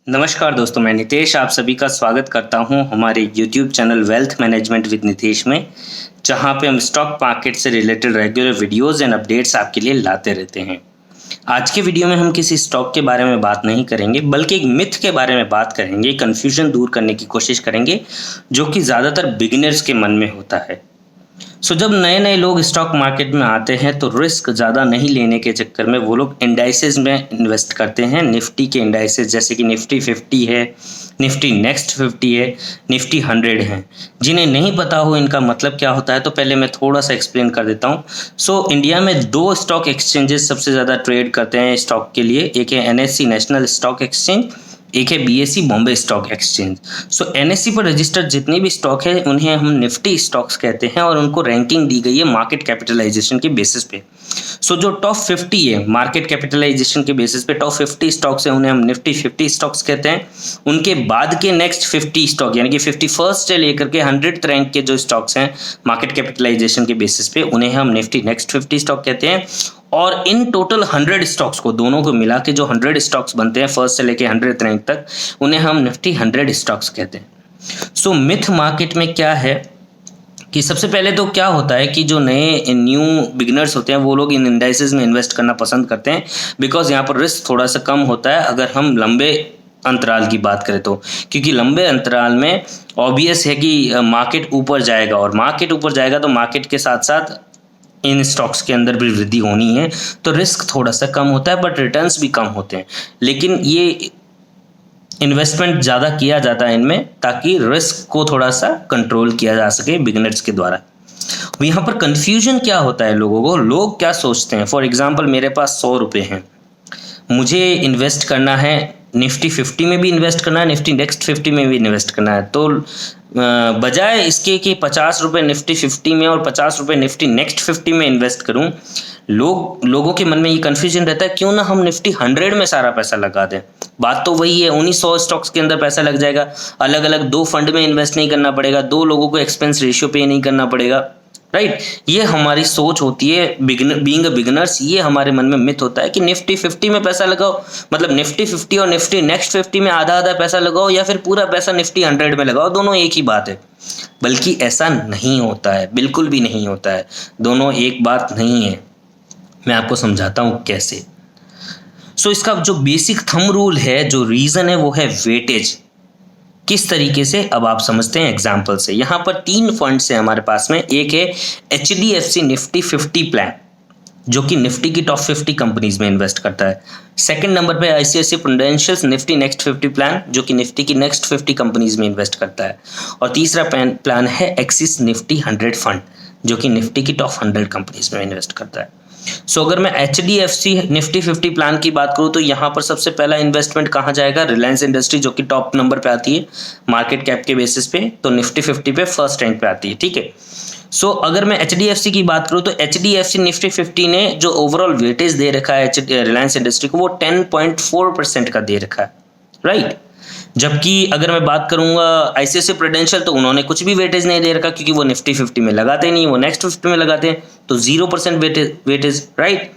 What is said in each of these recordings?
नमस्कार दोस्तों, मैं नितेश आप सभी का स्वागत करता हूं हमारे YouTube channel wealth management with Nitesh में, जहां पे हम स्टॉक मार्केट से related regular videos and updates आपके लिए लाते रहते हैं। आज के वीडियो में हम किसी स्टॉक के बारे में बात नहीं करेंगे, बल्कि एक मिथ के बारे में बात करेंगे, कन्फ्यूजन दूर करने की कोशिश करेंगे जो कि ज़्यादातर बिगिनर्स के मन में होता है। जब नए नए लोग स्टॉक मार्केट में आते हैं तो रिस्क ज़्यादा नहीं लेने के चक्कर में वो लोग इंडाइसेस में इन्वेस्ट करते हैं। निफ्टी के इंडाइसेस जैसे कि निफ्टी 50 है, निफ्टी नेक्स्ट 50 है, निफ्टी 100 है। जिन्हें नहीं पता हो इनका मतलब क्या होता है तो पहले मैं थोड़ा सा एक्सप्लेन कर देता हूँ। इंडिया में दो स्टॉक एक्सचेंजेस सबसे ज़्यादा ट्रेड करते हैं स्टॉक के लिए। एक है NSE नेशनल स्टॉक एक्सचेंज, एक है BSE Bombay stock exchange. NSE पर रजिस्टर्ड जितने भी स्टॉक है उन्हें हम निफ्टी स्टॉक्स कहते हैं और उनको रैंकिंग दी गई है मार्केट कैपिटलाइजेशन के बेसिस पे। जो टॉप 50 है मार्केट कैपिटलाइजेशन के बेसिस पे, टॉप 50 स्टॉक्स है उन्हें हम निफ्टी 50 स्टॉक्स कहते हैं। उनके बाद के नेक्स्ट 50 स्टॉक यानी कि 51st से लेकर के 100th रैंक के जो स्टॉक्स हैं मार्केट कैपिटलाइजेशन के बेसिस पे उन्हें हम निफ्टी नेक्स्ट 50 स्टॉक कहते हैं। और इन टोटल 100 स्टॉक्स को, दोनों को मिला के जो 100 स्टॉक्स बनते हैं फर्स्ट से लेके 100th रैंक तक, उन्हें हम निफ्टी 100 स्टॉक्स कहते हैं। मिथ मार्केट में क्या है कि सबसे पहले तो क्या होता है कि जो नए न्यू बिगिनर्स होते हैं वो लोग इन इंडाइसेस में इन्वेस्ट करना पसंद करते हैं, बिकॉज यहाँ पर रिस्क थोड़ा सा कम होता है अगर हम लंबे अंतराल की बात करें तो। क्योंकि लंबे अंतराल में ऑब्वियस है कि मार्केट ऊपर जाएगा, और मार्केट ऊपर जाएगा तो मार्केट के साथ साथ इन स्टॉक्स के अंदर भी वृद्धि होनी है, तो रिस्क थोड़ा सा कम होता है बट रिटर्न्स भी कम होते हैं। लेकिन ये इन्वेस्टमेंट ज़्यादा किया जाता है इनमें ताकि रिस्क को थोड़ा सा कंट्रोल किया जा सके बिगिनर्स के द्वारा। यहाँ पर कंफ्यूजन क्या होता है लोगों को, लोग क्या सोचते हैं। फॉर एग्जांपल मेरे पास 100 रुपये हैं, मुझे इन्वेस्ट करना है निफ्टी 50 में भी इन्वेस्ट करना है, निफ्टी नेक्स्ट 50 में भी इन्वेस्ट करना है। तो बजाय इसके कि 50 रुपये निफ्टी 50 में और 50 रुपये निफ्टी नेक्स्ट 50 में इन्वेस्ट करूं, लोगों के मन में ये कन्फ्यूजन रहता है क्यों ना हम निफ्टी 100 में सारा पैसा लगा दें। बात तो वही है, उन्हीं 100 स्टॉक्स के अंदर पैसा लग जाएगा, अलग अलग 2 फंड में इन्वेस्ट नहीं करना पड़ेगा, 2 लोगों को एक्सपेंस रेशियो पे नहीं करना पड़ेगा, राइट। ये हमारी सोच होती है बीइंग अ बिगिनर्स। ये हमारे मन में मिथ होता है कि निफ्टी 50 में पैसा लगाओ, मतलब निफ्टी 50 और निफ्टी नेक्स्ट 50 में आधा आधा पैसा लगाओ, या फिर पूरा पैसा निफ्टी 100 में लगाओ, दोनों एक ही बात है। बल्कि ऐसा नहीं होता है, बिल्कुल भी नहीं होता है, दोनों एक बात नहीं है। मैं आपको समझाता हूँ कैसे। इसका जो बेसिक थंब रूल है, जो रीजन है, वो है वेटेज। किस तरीके से, अब आप समझते हैं एग्जाम्पल से। यहाँ पर 3 फंड्स हैं हमारे पास में। एक है HDFC निफ्टी 50 प्लान, जो कि निफ्टी की टॉप 50 कंपनीज में इन्वेस्ट करता है। सेकंड नंबर पे ICICI prudential Nifty next 50 plan, जो कि निफ्टी की नेक्स्ट 50 कंपनीज में इन्वेस्ट करता है। और तीसरा प्लान है एक्सिस निफ्टी 100 फंड, जो कि निफ्टी की टॉप 100 कंपनीज में इन्वेस्ट करता है। अगर मैं HDFC निफ्टी 50 प्लान की बात करूं तो यहाँ पर सबसे पहला इन्वेस्टमेंट कहाँ जाएगा, रिलायंस इंडस्ट्री, जो कि टॉप नंबर पे आती है मार्केट कैप के बेसिस पे, तो निफ्टी 50 पे फर्स्ट रैंक पे आती है, ठीक है। अगर मैं HDFC की बात करूं तो HDFC निफ्टी 50 ने जो ओवरऑल वेटेज दे रखा है रिलायंस इंडस्ट्री को, वो 10.4% का दे रखा है, राइट। जबकि अगर मैं बात करूंगा ICICI प्रूडेंशियल, तो उन्होंने कुछ भी वेटेज नहीं दे रखा, क्योंकि वो निफ्टी 50 में लगाते नहीं, वो नेक्स्ट 50 में लगाते हैं, तो 0% वेटेज, राइट।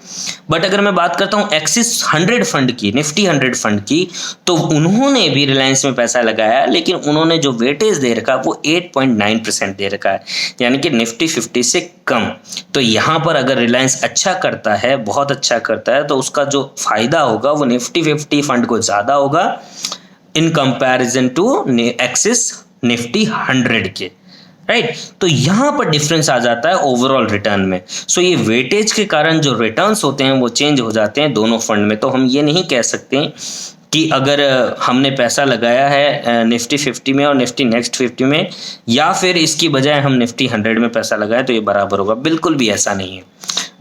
बट अगर मैं बात करता हूं एक्सिस 100 फंड की, निफ्टी 100 फंड की, तो उन्होंने भी रिलायंस में पैसा लगाया, लेकिन उन्होंने जो वेटेज दे रखा वो 8.9% दे रखा है, यानी कि निफ्टी 50 से कम। तो यहाँ पर अगर रिलायंस अच्छा करता है, बहुत अच्छा करता है, तो उसका जो फायदा होगा वो निफ्टी 50 फंड को ज्यादा होगा in comparison to Axis Nifty 100 के, राइट। तो यहां पर डिफरेंस आ जाता है ओवरऑल रिटर्न में। ये वेटेज के कारण जो रिटर्न्स होते हैं वो चेंज हो जाते हैं दोनों फंड में। तो हम ये नहीं कह सकते कि अगर हमने पैसा लगाया है निफ्टी 50 में और निफ्टी नेक्स्ट 50 में, या फिर इसकी बजाय हम निफ्टी 100 में पैसा लगाए तो ये बराबर होगा, बिल्कुल भी ऐसा नहीं है।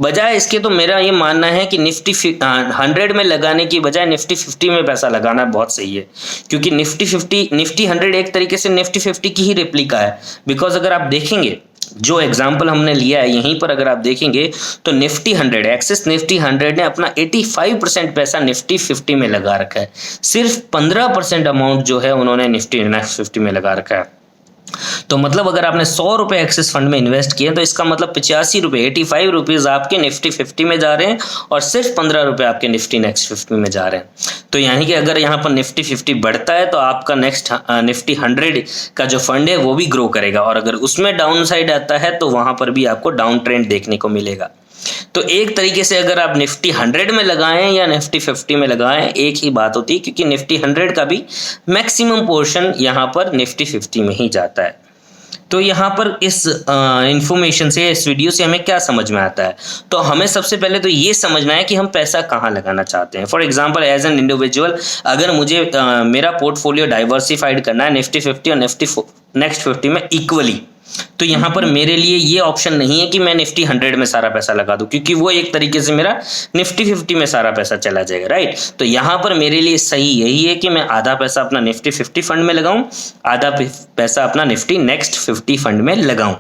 बजाय इसके तो मेरा ये मानना है कि निफ्टी 100 में लगाने की बजाय निफ्टी 50 में पैसा लगाना बहुत सही है, क्योंकि निफ्टी 100 एक तरीके से निफ्टी 50 की ही रेप्लिका है। बिकॉज अगर आप देखेंगे जो एग्जाम्पल हमने लिया है यहीं पर, अगर आप देखेंगे तो निफ्टी 100, एक्सिस निफ्टी 100 ने अपना 85% पैसा निफ्टी 50 में लगा रखा है, सिर्फ 15% अमाउंट जो है उन्होंने निफ्टी नेक्स्ट 50 में लगा रखा है। तो मतलब अगर आपने 100 रुपये एक्सिस फंड में इन्वेस्ट किए तो इसका मतलब 85 रुपये 85 रुपीज़ आपके निफ्टी 50 में जा रहे हैं और सिर्फ 15 रुपये आपके निफ्टी नेक्स्ट 50 में जा रहे हैं। तो यानी कि अगर यहाँ पर निफ्टी 50 बढ़ता है तो आपका नेक्स्ट निफ्टी 100 का जो फंड है वो भी ग्रो करेगा, और अगर उसमें डाउन साइड आता है तो वहाँ पर भी आपको डाउन ट्रेंड देखने को मिलेगा। तो एक तरीके से अगर आप निफ्टी 100 में लगाएं या निफ्टी 50 में लगाएं, एक ही बात होती है, क्योंकि निफ्टी 100 का भी मैक्सिमम पोर्शन यहाँ पर निफ्टी 50 में ही जाता है। तो यहाँ पर इस इंफॉर्मेशन से, इस वीडियो से हमें क्या समझ में आता है? तो हमें सबसे पहले तो ये समझना है कि हम पैसा कहाँ लगाना चाहते हैं। For example as an individual, अगर मुझे मेरा पोर्टफोलियो डाइवर्सिफाइड करना है निफ्टी 50 और निफ्टी नेक्स्ट 50 में इक्वली, तो यहाँ पर मेरे लिए ये ऑप्शन नहीं है कि मैं निफ्टी 100 में सारा पैसा लगा दूं, क्योंकि वो एक तरीके से मेरा निफ्टी 50 में सारा पैसा चला जाएगा, राइट। तो यहाँ पर मेरे लिए सही यही है कि मैं आधा पैसा अपना निफ्टी 50 फंड में लगाऊं, आधा पैसा अपना निफ्टी नेक्स्ट 50 फंड में लगाऊं।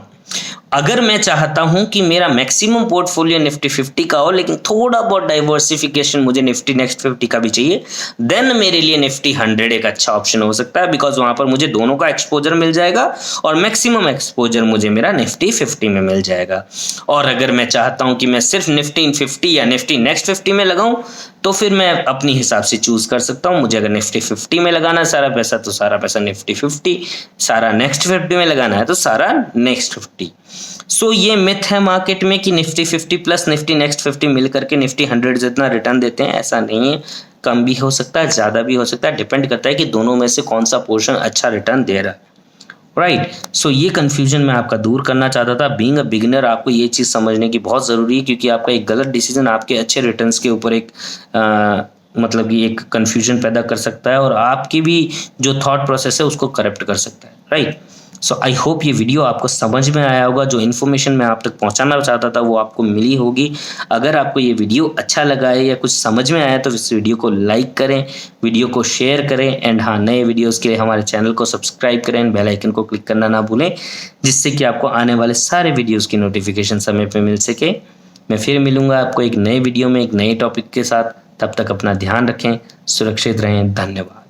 अगर मैं चाहता हूं कि मेरा मैक्सिमम पोर्टफोलियो निफ्टी 50 का हो लेकिन थोड़ा बहुत डाइवर्सिफिकेशन मुझे निफ्टी नेक्स्ट 50 का भी चाहिए, देन मेरे लिए निफ्टी 100 एक अच्छा ऑप्शन हो सकता है, बिकॉज वहां पर मुझे दोनों का एक्सपोजर मिल जाएगा और मैक्सिमम एक्सपोजर मुझे मेरा निफ्टी 50 में मिल जाएगा। और अगर मैं चाहता हूं कि मैं सिर्फ निफ्टी 50 या निफ्टी नेक्स्ट 50 में लगाऊं, तो फिर मैं अपनी हिसाब से चूज कर सकता हूं। मुझे अगर निफ्टी 50 में लगाना है सारा पैसा, तो सारा पैसा निफ्टी 50, सारा नेक्स्ट 50 में लगाना है तो सारा नेक्स्ट 50। सो ये मिथ है मार्केट में कि निफ्टी 50 प्लस निफ्टी नेक्स्ट 50 मिल करके निफ्टी 100 जितना रिटर्न देते हैं। ऐसा नहीं है, कम भी हो सकता है, ज़्यादा भी हो सकता है, डिपेंड करता है कि दोनों में से कौन सा पोर्शन अच्छा रिटर्न दे रहा है, राइट। सो ये कंफ्यूजन मैं आपका दूर करना चाहता था। बीइंग अ बिगिनर आपको ये चीज़ समझने की बहुत ज़रूरी है, क्योंकि आपका एक गलत डिसीजन आपके अच्छे रिटर्न्स के ऊपर एक मतलब कि एक कंफ्यूजन पैदा कर सकता है और आपकी भी जो थॉट प्रोसेस है उसको करप्ट कर सकता है, राइट। सो आई होप ये वीडियो आपको समझ में आया होगा। जो इन्फॉर्मेशन मैं आप तक पहुंचाना चाहता था वो आपको मिली होगी। अगर आपको ये वीडियो अच्छा लगा है या कुछ समझ में आया तो इस वीडियो को लाइक करें, वीडियो को शेयर करें, एंड हाँ, नए वीडियोस के लिए हमारे चैनल को सब्सक्राइब करें, बेल आइकन को क्लिक करना ना भूलें, जिससे कि आपको आने वाले सारे वीडियोज़ की नोटिफिकेशन समय पर मिल सके। मैं फिर मिलूंगा आपको एक नए वीडियो में एक नए टॉपिक के साथ। तब तक अपना ध्यान रखें, सुरक्षित रहें। धन्यवाद।